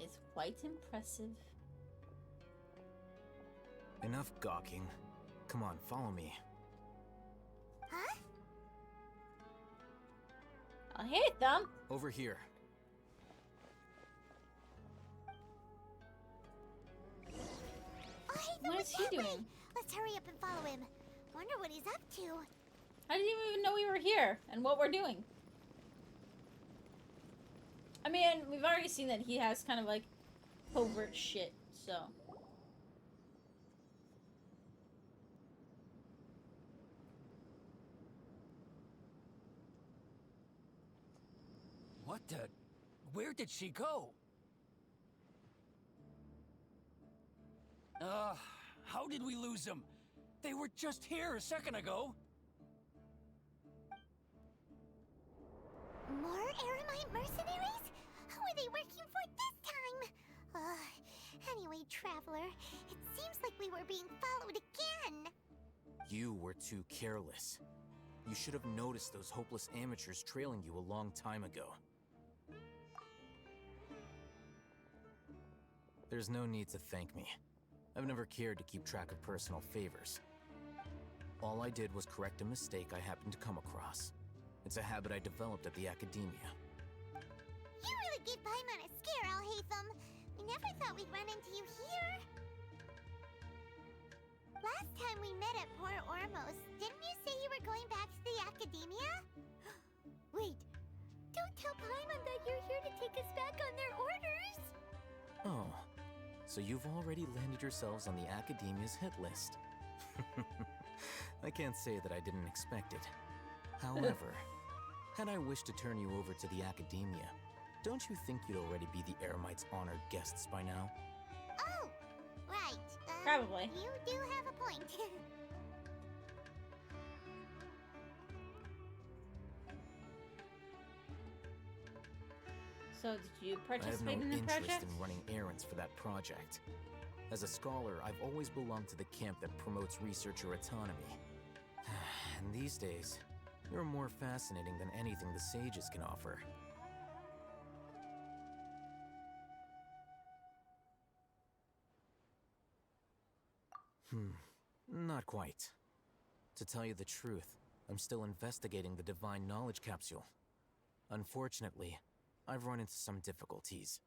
is quite impressive. Enough gawking. Come on, follow me. Huh? Oh, hey, Thumb. Over here. Oh, hey, What is he doing? Let's hurry up and follow him. Wonder what he's up to. I didn't even know we were here and what we're doing. I mean, we've already seen that he has kind of like covert shit, so. What the? Where did she go? How did we lose them? They were just here a second ago. More Eremite mercenaries? Who are they working for this time? Anyway, Traveler, it seems like we were being followed again. You were too careless. You should have noticed those hopeless amateurs trailing you a long time ago. There's no need to thank me. I've never cared to keep track of personal favors. All I did was correct a mistake I happened to come across. It's a habit I developed at the academia. You really gave Paimon a scare, Alhaitham. We never thought we'd run into you here. Last time we met at Port Ormos, didn't you say you were going back to the academia? Wait, don't tell Paimon that you're here to take us back on their orders. Oh, so you've already landed yourselves on the academia's hit list. I can't say that I didn't expect it. However, had I wished to turn you over to the academia, don't you think you'd already be the Eremites' honored guests by now? Oh, right. Probably. You do have a point. So, did you I have no participate in the interest project? in running errands for that project. As a scholar, I've always belonged to the camp that promotes researcher autonomy. And these days, you're more fascinating than anything the sages can offer. Not quite. To tell you the truth, I'm still investigating the Divine Knowledge Capsule. Unfortunately, I've run into some difficulties.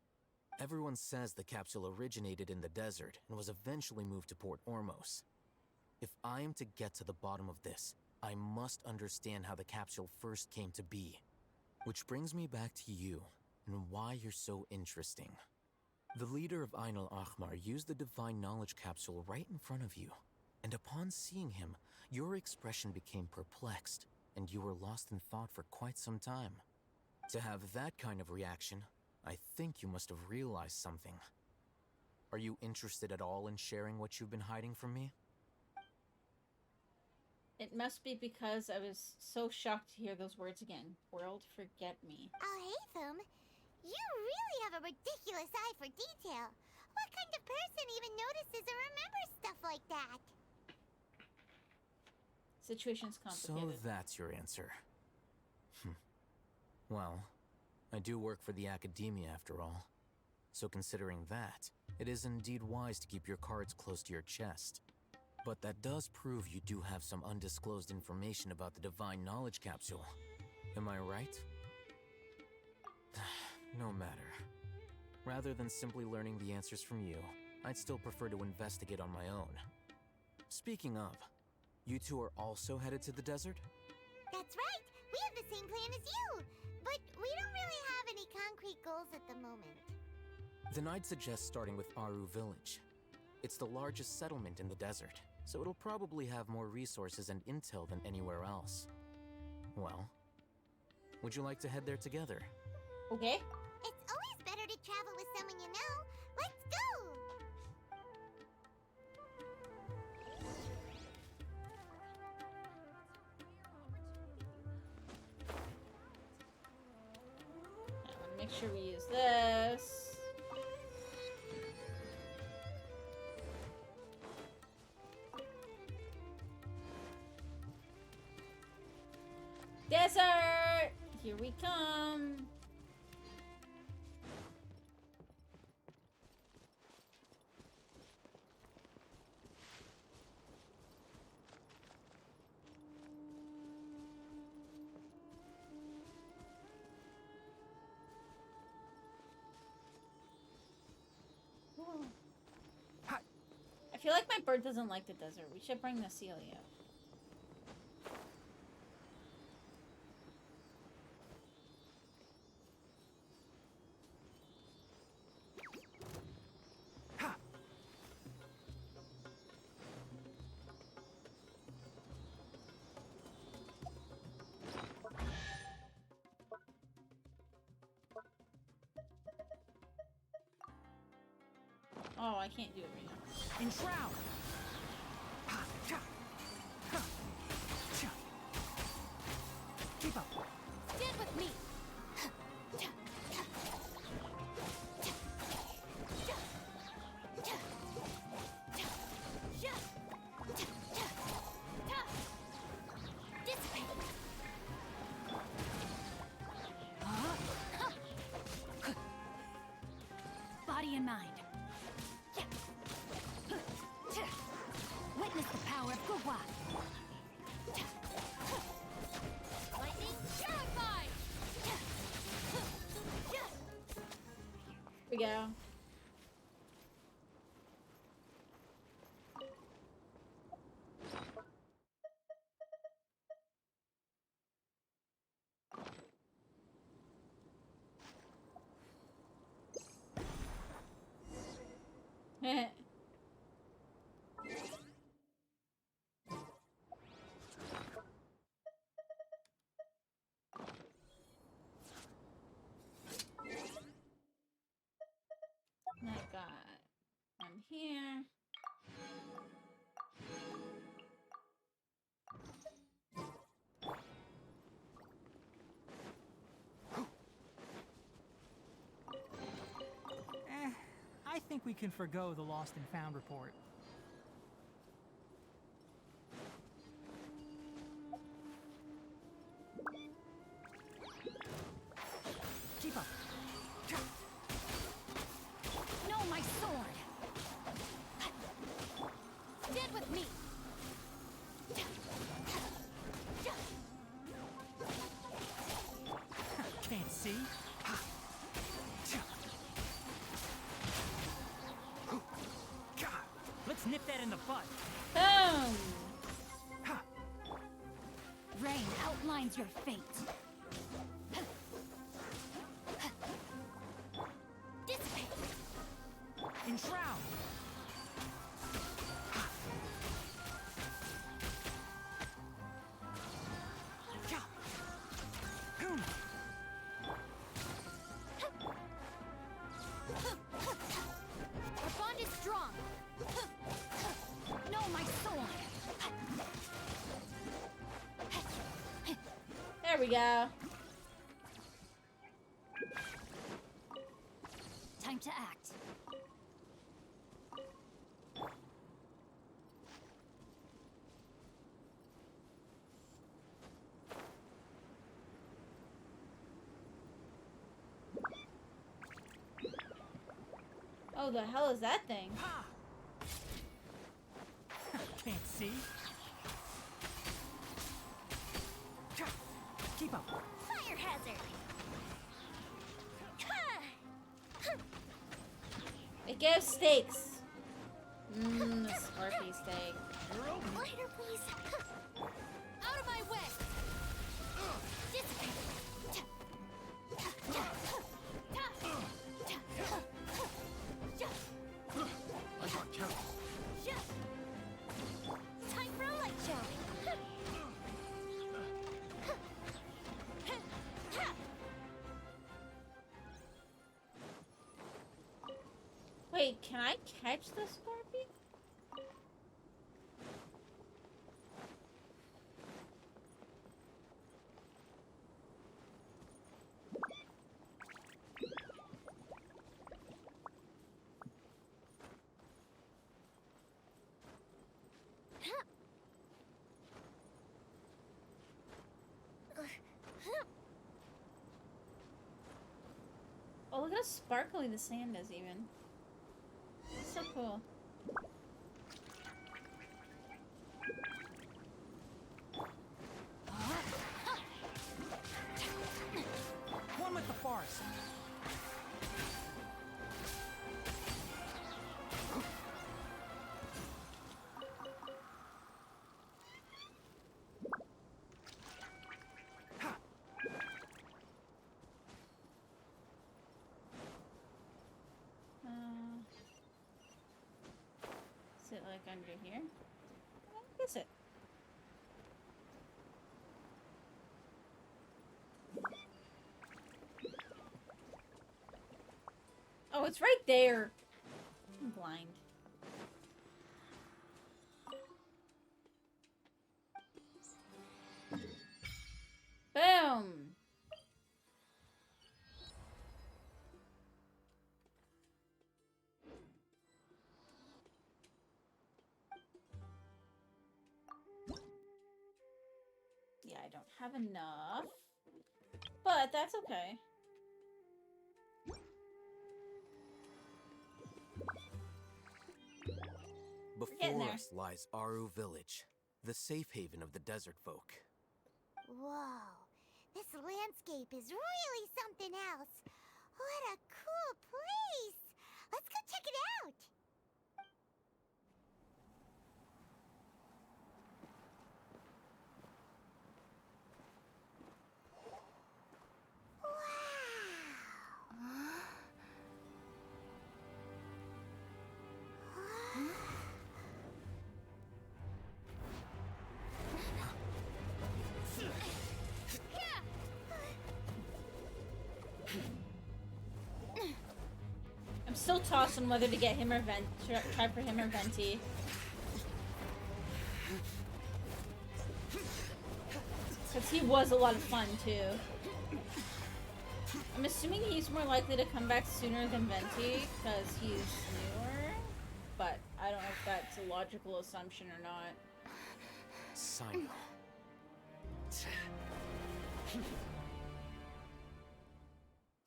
Everyone says the capsule originated in the desert and was eventually moved to Port Ormos. If I am to get to the bottom of this, I must understand how the capsule first came to be. Which brings me back to you, and why you're so interesting. The leader of Ain al-Ahmar used the Divine Knowledge Capsule right in front of you, and upon seeing him, your expression became perplexed, and you were lost in thought for quite some time. To have that kind of reaction, I think you must have realized something. Are you interested at all in sharing what you've been hiding from me? It must be because I was so shocked to hear those words again. World, forget me. Alhaitham, you really have a ridiculous eye for detail. What kind of person even notices or remembers stuff like that? Situation's So complicated. that's your answer. Well, I do work for the academia after all. So considering that, it is indeed wise to keep your cards close to your chest. But that does prove you do have some undisclosed information about the Divine Knowledge Capsule. Am I right? No matter. Rather than simply learning the answers from you, I'd still prefer to investigate on my own. Speaking of, you two are also headed to the desert? That's right. We have the same plan as you. But we don't really have any concrete goals at the moment. Then I'd suggest starting with Aru Village. It's the largest settlement in the desert, so it'll probably have more resources and intel than anywhere else. Well, would you like to head there together? Okay. It's always better to travel with someone you know. Let's go! I want to make sure we use this. Desert! Here we come. that bird doesn't like the desert. We should bring the Celia. Oh, I can't do it right now. Enshroud! Keep up! Stand with me! Body and mind. Witness the power of Gugwa. Lightning purified! Here we go. I got one here. I think we can forgo the lost and found report. Keep up. No, my sword. Stand with me! Can't see? Let's nip that in the bud. Boom! Rain outlines your fate. Dissipate! Enshroud! Our bond is strong! No, my sword. There we go. Time to act. Oh, the hell is that thing? Ha! Can't see? Keep up. Fire hazard! It gives steaks. Mmm, the Scorpy steak. Lighter, please! Out of my way! Dissipate! I got careless. Time for a light show! Wait, can I catch the Scorpy? Oh, look how sparkly the sand is even. It's so cool. One with the forest. like under here? What is it? Oh, it's right there. I'm blind. Boom! Yeah, I don't have enough. But that's okay. getting Before there. us lies Aru Village, the safe haven of the desert folk. Whoa, this landscape is really something else. What a cool place! Let's go check it out! Wow! I'm still tossed on whether to get him or try for him or Venti. Because he was a lot of fun, too. I'm assuming he's more likely to come back sooner than Venti, because he's newer. But I don't know if that's a logical assumption or not. Sino.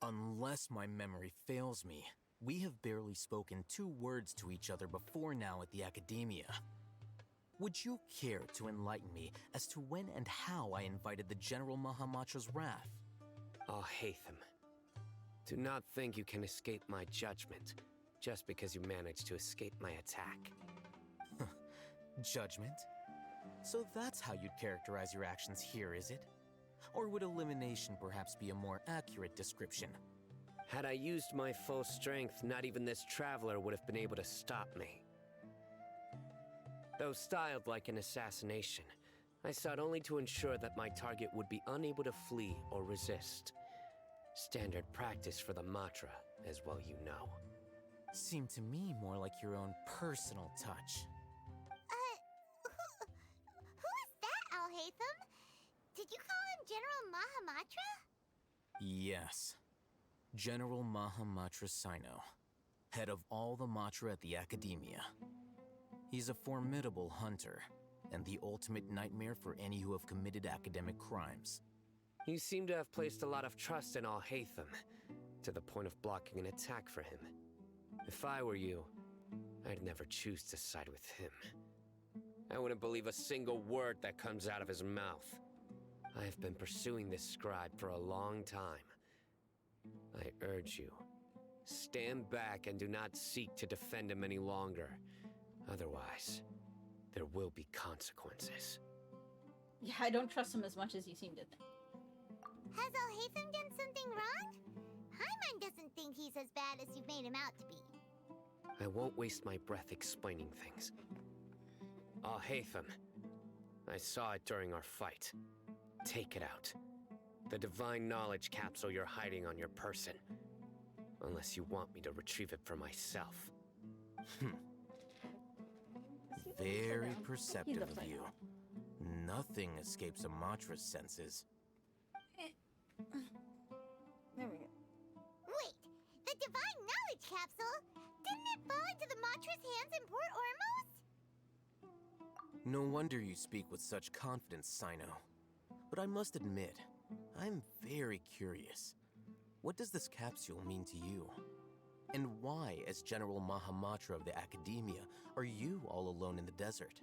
Unless my memory fails me, we have barely spoken 2 words to each other before now at the Academia. Would you care to enlighten me as to when and how I invited the General Mahamatra's wrath? Oh, Hatham. Do not think you can escape my judgment just because you managed to escape my attack. Judgment? So that's how you'd characterize your actions here, is it? Or would elimination perhaps be a more accurate description? Had I used my full strength, not even this traveler would have been able to stop me. Though styled like an assassination, I sought only to ensure that my target would be unable to flee or resist. Standard practice for the Matra, as well you know. Seemed to me more like your own personal touch. Who is that, Alhaitham? Did you call him General Mahamatra? Yes. General Mahamatra Sino, head of all the Matra at the Academia. He's a formidable hunter, and the ultimate nightmare for any who have committed academic crimes. You seem to have placed a lot of trust in Alhaitham, to the point of blocking an attack for him. If I were you, I'd never choose to side with him. I wouldn't believe a single word that comes out of his mouth. I have been pursuing this scribe for a long time. I urge you, stand back and do not seek to defend him any longer. Otherwise, there will be consequences. Yeah, I don't trust him as much as you seem to think. Has Alhaitham done something wrong? Paimon doesn't think he's as bad as you've made him out to be. I won't waste my breath explaining things. Alhaitham, I saw it during our fight. Take it out. The divine knowledge capsule you're hiding on your person. Unless you want me to retrieve it for myself. Very perceptive of you. Nothing escapes a Matra's senses. There we go. Wait, the divine knowledge capsule? Didn't it fall into the Matra's hands in Port Ormos? No wonder you speak with such confidence, Sino. But I must admit, I'm very curious. What does this capsule mean to you? And why, as General Mahamatra of the Academia, are you all alone in the desert?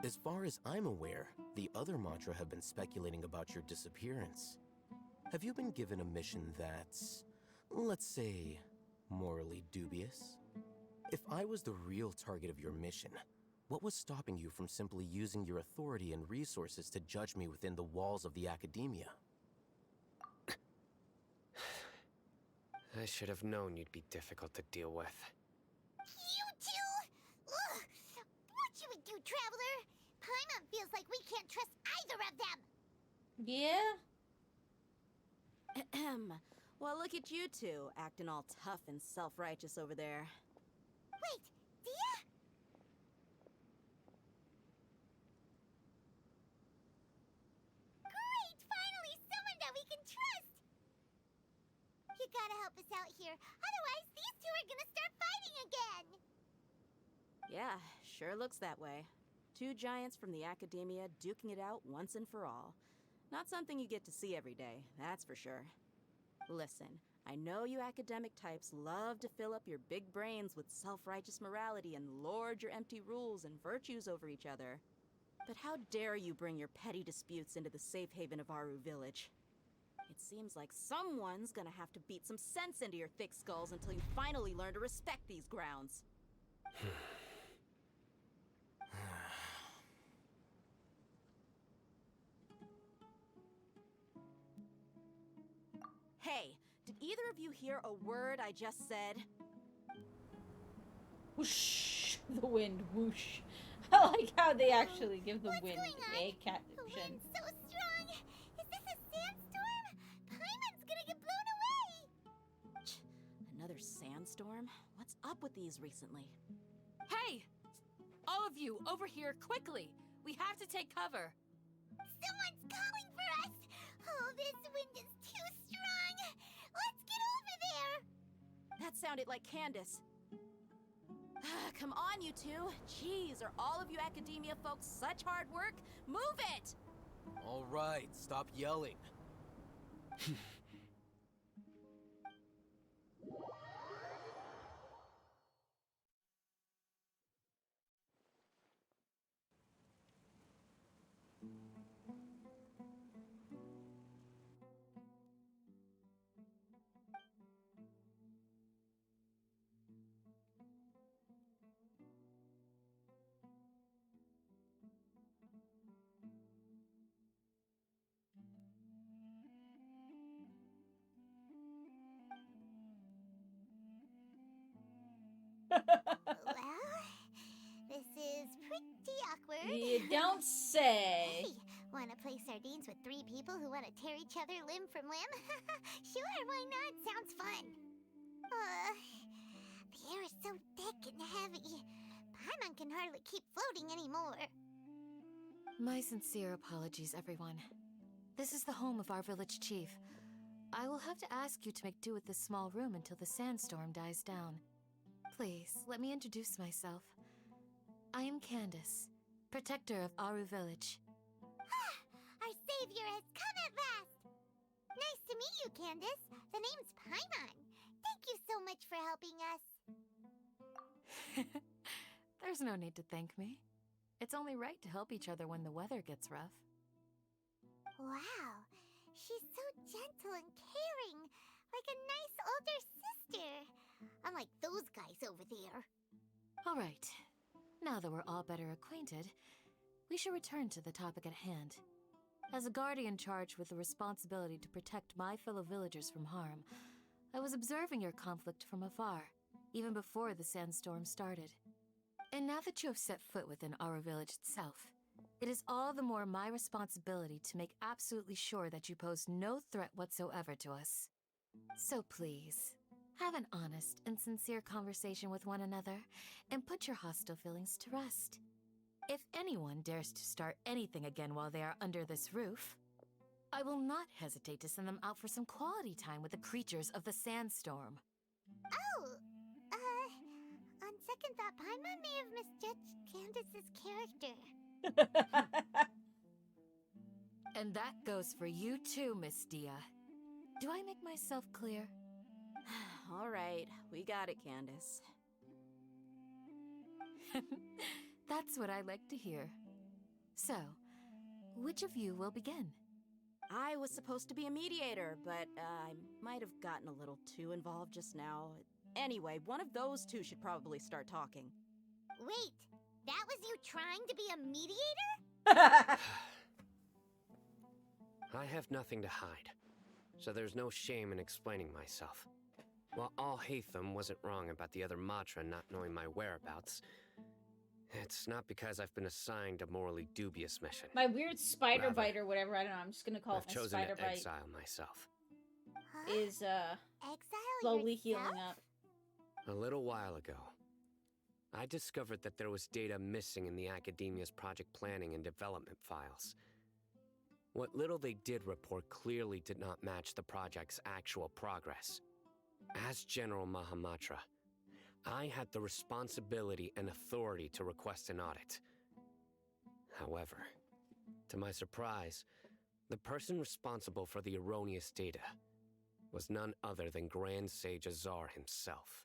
As far as I'm aware, the other Matra have been speculating about your disappearance. Have you been given a mission that's, let's say, morally dubious? If I was the real target of your mission, what was stopping you from simply using your authority and resources to judge me within the walls of the Academia? I should have known you'd be difficult to deal with. You two! Ugh! Yeah? Ahem. Well, look at you two, acting all tough and self-righteous over there. Wait, Dia? Great! Finally, someone that we can trust! You gotta help us out here. Otherwise, these two are gonna start fighting again! Yeah, sure looks that way. Two giants from the academia duking it out once and for all. Not something you get to see every day, that's for sure. Listen, I know you academic types love to fill up your big brains with self-righteous morality and lord your empty rules and virtues over each other. But how dare you bring your petty disputes into the safe haven of Aru Village? It seems like someone's gonna have to beat some sense into your thick skulls until you finally learn to respect these grounds. Hey, did either of you hear a word I just said? Whoosh! The wind, whoosh. I like how they actually give the What's wind going on? a The caption. wind's so strong! Is this a sandstorm? Paimon's gonna get blown away! Another sandstorm? What's up with these recently? Hey! All of you, over here, quickly! We have to take cover! Someone's calling for us! Oh, this wind is too strong! Let's get over there! That sounded like Candace. Come on, you two. Jeez, are all of you academia folks such hard work? Move it! All right, stop yelling. Well, this is pretty awkward. You don't say. Hey, wanna play sardines with three people who wanna tear each other limb from limb? Sure, why not? Sounds fun. The air is so thick and heavy. Paimon can hardly keep floating anymore. My sincere apologies, everyone. This is the home of our village chief. I will have to ask you to make do with this small room until the sandstorm dies down. Please, let me introduce myself. I am Candace, protector of Aru Village. Our savior has come at last! Nice to meet you, Candace. The name's Paimon. Thank you so much for helping us. There's no need to thank me. It's only right to help each other when the weather gets rough. Wow, she's so gentle and caring, like a nice older sister. Unlike those guys over there. All right. Now that we're all better acquainted, we should return to the topic at hand. As a guardian charged with the responsibility to protect my fellow villagers from harm, I was observing your conflict from afar, even before the sandstorm started. And now that you have set foot within our village itself, it is all the more my responsibility to make absolutely sure that you pose no threat whatsoever to us. So please, have an honest and sincere conversation with one another, and put your hostile feelings to rest. If anyone dares to start anything again while they are under this roof, I will not hesitate to send them out for some quality time with the creatures of the sandstorm. Oh, on second thought, Paimon may have misjudged Candace's character. And that goes for you too, Miss Dia. Do I make myself clear? All right, we got it, Candace. That's what I like to hear. So, which of you will begin? I was supposed to be a mediator, but I might have gotten a little too involved just now. Anyway, one of those two should probably start talking. Wait, that was you trying to be a mediator? I have nothing to hide, so there's no shame in explaining myself. While All Hatham wasn't wrong about the other Matra not knowing my whereabouts, It's not because I've been assigned a morally dubious mission. My weird spider Rather, bite or whatever, I don't know, I'm just gonna call I've it my chosen spider to bite, exile myself. Huh? is Exile slowly yourself? healing up. A little while ago, I discovered that there was data missing in the Academia's project planning and development files. What little they did report clearly did not match the project's actual progress. As General Mahamatra, I had the responsibility and authority to request an audit. However, to my surprise, the person responsible for the erroneous data was none other than Grand Sage Azar himself.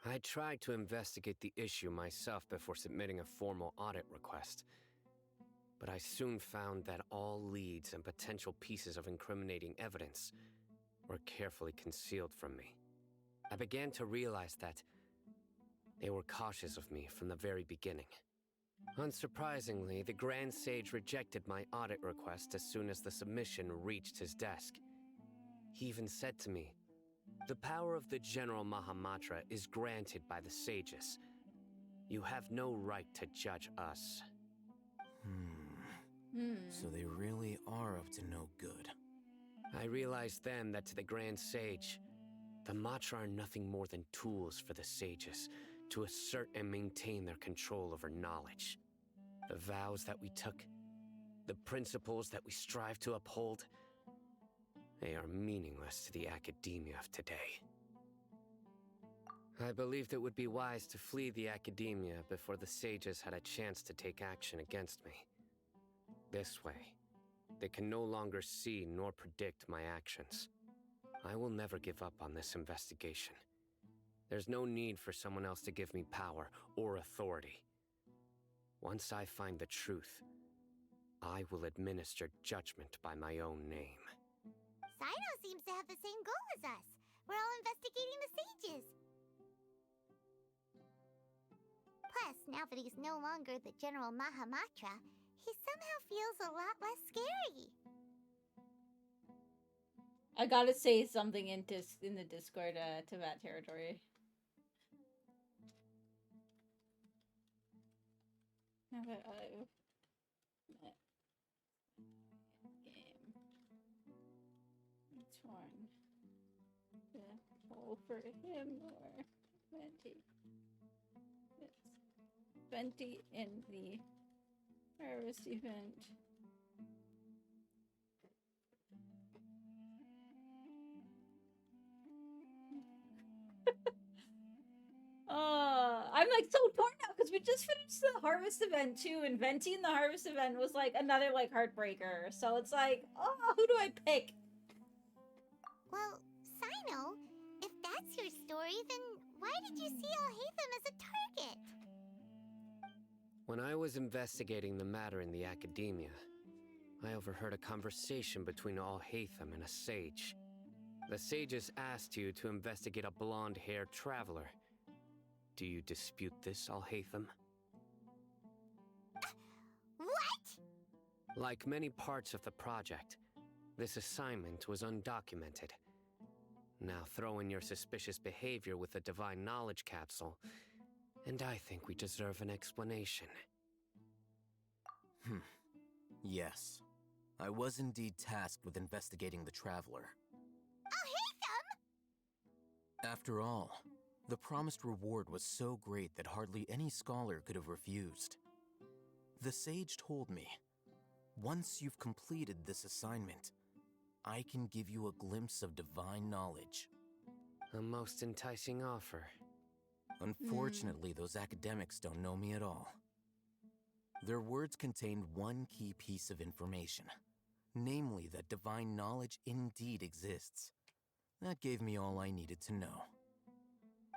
I tried to investigate the issue myself before submitting a formal audit request, but I soon found that all leads and potential pieces of incriminating evidence were carefully concealed from me. I began to realize that they were cautious of me from the very beginning. Unsurprisingly, the Grand Sage rejected my audit request as soon as the submission reached his desk. He even said to me, "The power of the General Mahamatra is granted by the sages. You have no right to judge us." So they really are up to no good. I realized then that to the Grand Sage, the Matra are nothing more than tools for the sages to assert and maintain their control over knowledge. The vows that we took, the principles that we strive to uphold, they are meaningless to the academia of today. I believed it would be wise to flee the academia before the sages had a chance to take action against me. This way, they can no longer see nor predict my actions. I will never give up on this investigation. There's no need for someone else to give me power or authority. Once I find the truth, I will administer judgment by my own name. Sino seems to have the same goal as us. We're all investigating the sages. Plus, now that he's no longer the General Mahamatra, he somehow feels a lot less scary. I gotta say something in the Discord to that territory. Have I met game torn the hole for him or Venti? It's Venti in the harvest event. I'm like so torn now because we just finished the harvest event too, and Venti in the harvest event was like another like heartbreaker. So it's like, oh, who do I pick? Well, Sino, if that's your story, then why did you see Alhaitham as a target? When I was investigating the matter in the academia, I overheard a conversation between Alhaitham and a sage. The sages asked you to investigate a blonde-haired traveler. Do you dispute this, Alhaitham? What? Like many parts of the project, this assignment was undocumented. Now throw in your suspicious behavior with the Divine Knowledge Capsule, and I think we deserve an explanation. Yes. I was indeed tasked with investigating the Traveler. Alhaitham! After all, the promised reward was so great that hardly any scholar could have refused. The sage told me, once you've completed this assignment, I can give you a glimpse of divine knowledge. A most enticing offer. Unfortunately, those academics don't know me at all. Their words contained one key piece of information, namely that divine knowledge indeed exists. That gave me all I needed to know.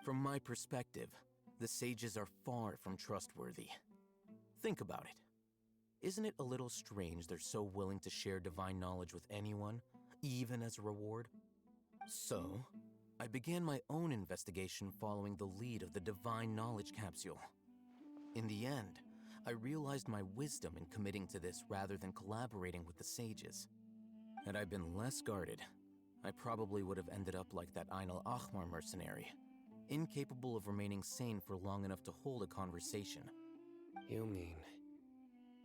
From my perspective, the sages are far from trustworthy. Think about it. Isn't it a little strange they're so willing to share divine knowledge with anyone, even as a reward? So, I began my own investigation following the lead of the Divine Knowledge Capsule. In the end, I realized my wisdom in committing to this rather than collaborating with the sages. Had I been less guarded, I probably would have ended up like that Ain al-Ahmar mercenary, incapable of remaining sane for long enough to hold a conversation. You mean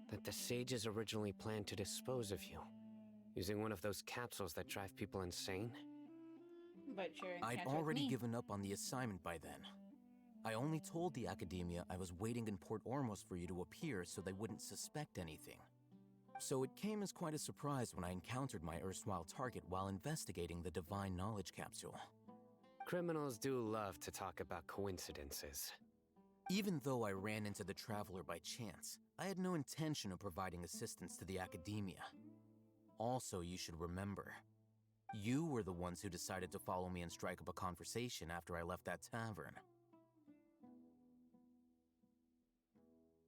that the sages originally planned to dispose of you, using one of those capsules that drive people insane? But your I'd encounter with already me. given up on the assignment by then. I only told the Academia I was waiting in Port Ormos for you to appear so they wouldn't suspect anything. So it came as quite a surprise when I encountered my erstwhile target while investigating the Divine Knowledge Capsule. Criminals do love to talk about coincidences. Even though I ran into the Traveler by chance, I had no intention of providing assistance to the Academia. Also, you should remember, you were the ones who decided to follow me and strike up a conversation after I left that tavern.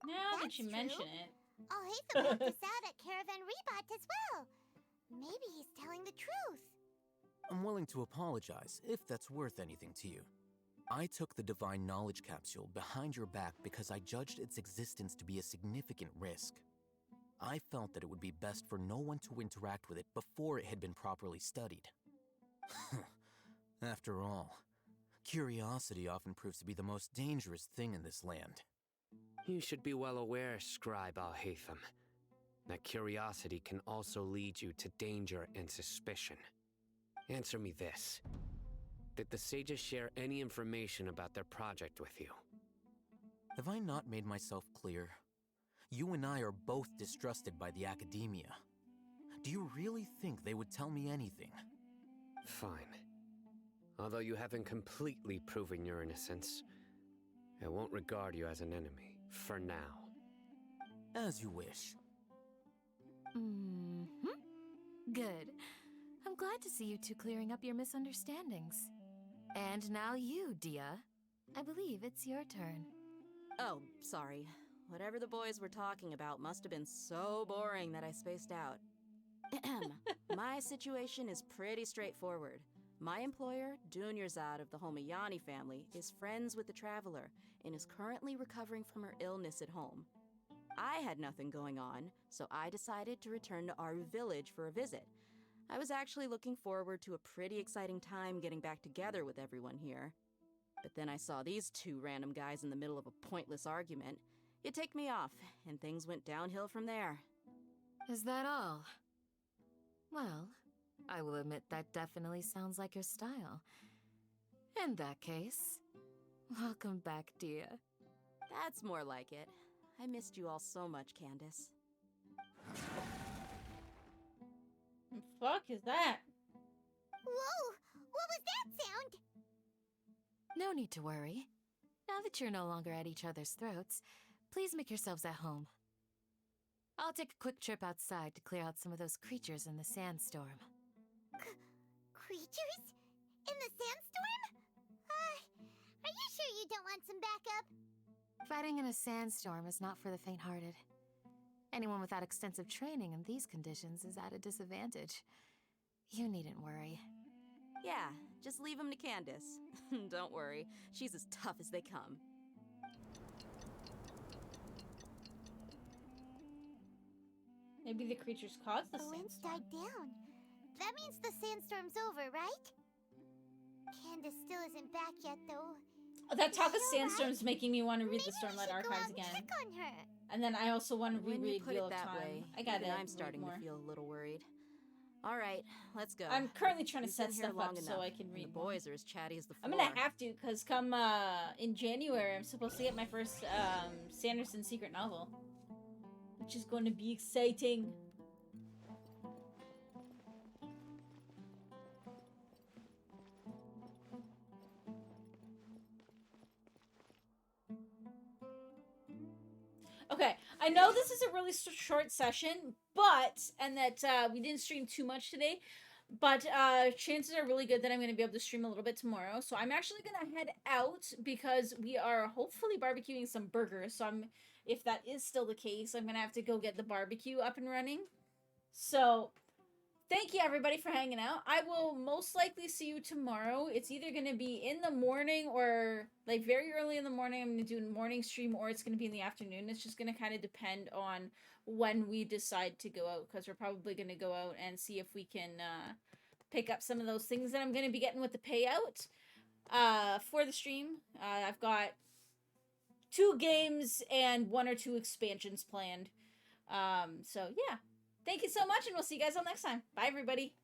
Now that That's you true. mention it. Alhaitham helped us out at Caravan Rebot as well. Maybe he's telling the truth. I'm willing to apologize, if that's worth anything to you. I took the Divine Knowledge Capsule behind your back because I judged its existence to be a significant risk. I felt that it would be best for no one to interact with it before it had been properly studied. After all, curiosity often proves to be the most dangerous thing in this land. You should be well aware, Scribe Alhaitham, that curiosity can also lead you to danger and suspicion. Answer me this. Did the sages share any information about their project with you? Have I not made myself clear? You and I are both distrusted by the Academia. Do you really think they would tell me anything? Fine. Although you haven't completely proven your innocence, I won't regard you as an enemy, for now. As you wish. Good. I'm glad to see you two clearing up your misunderstandings. And now you, Dia. I believe it's your turn. Oh, sorry. Whatever the boys were talking about must have been so boring that I spaced out. My situation is pretty straightforward. My employer, Dunyarzad of the Homayani family, is friends with the Traveler and is currently recovering from her illness at home. I had nothing going on, so I decided to return to Aru Village for a visit. I was actually looking forward to a pretty exciting time getting back together with everyone here. But then I saw these two random guys in the middle of a pointless argument. It ticked me off, and things went downhill from there. Is that all? Well, I will admit that definitely sounds like your style. In that case, welcome back, Dia. That's more like it. I missed you all so much, Candace. The fuck is that? Whoa! What was that sound? No need to worry. Now that you're no longer at each other's throats, please make yourselves at home. I'll take a quick trip outside to clear out some of those creatures in the sandstorm. Creatures? In the sandstorm? Are you sure you don't want some backup? Fighting in a sandstorm is not for the faint-hearted. Anyone without extensive training in these conditions is at a disadvantage. You needn't worry. Yeah, just leave them to Candace. Don't worry, she's as tough as they come. Maybe the creatures caused the The winds sandstorm. died down. That means the sandstorm's over, right? Candace still isn't back yet, though. Oh, that talk of Is she alright? sandstorms making me want to read Maybe the Stormlight we should go Archives out and again. check on her. And then I also want to When you reread put Wheel it of that Time. way, I gotta even I'm read starting more. to feel a little worried. All right, let's go. I'm currently trying to We've set been here stuff long up so enough, I can and read the more. boys are as chatty as the I'm floor. gonna have to, because come in January, I'm supposed to get my first Sanderson secret novel. Which is going to be exciting. Okay, I know this is a really short session, and that we didn't stream too much today, but chances are really good that I'm going to be able to stream a little bit tomorrow. So I'm actually going to head out because we are hopefully barbecuing some burgers. So if that is still the case, I'm going to have to go get the barbecue up and running. So thank you everybody for hanging out. I will most likely see you tomorrow. It's either going to be in the morning or like very early in the morning. I'm going to do a morning stream, or it's going to be in the afternoon. It's just going to kind of depend on when we decide to go out, because we're probably going to go out and see if we can pick up some of those things that I'm going to be getting with the payout for the stream. I've got 2 games and 1 or 2 expansions planned. So yeah, thank you so much, and we'll see you guys all next time. Bye, everybody.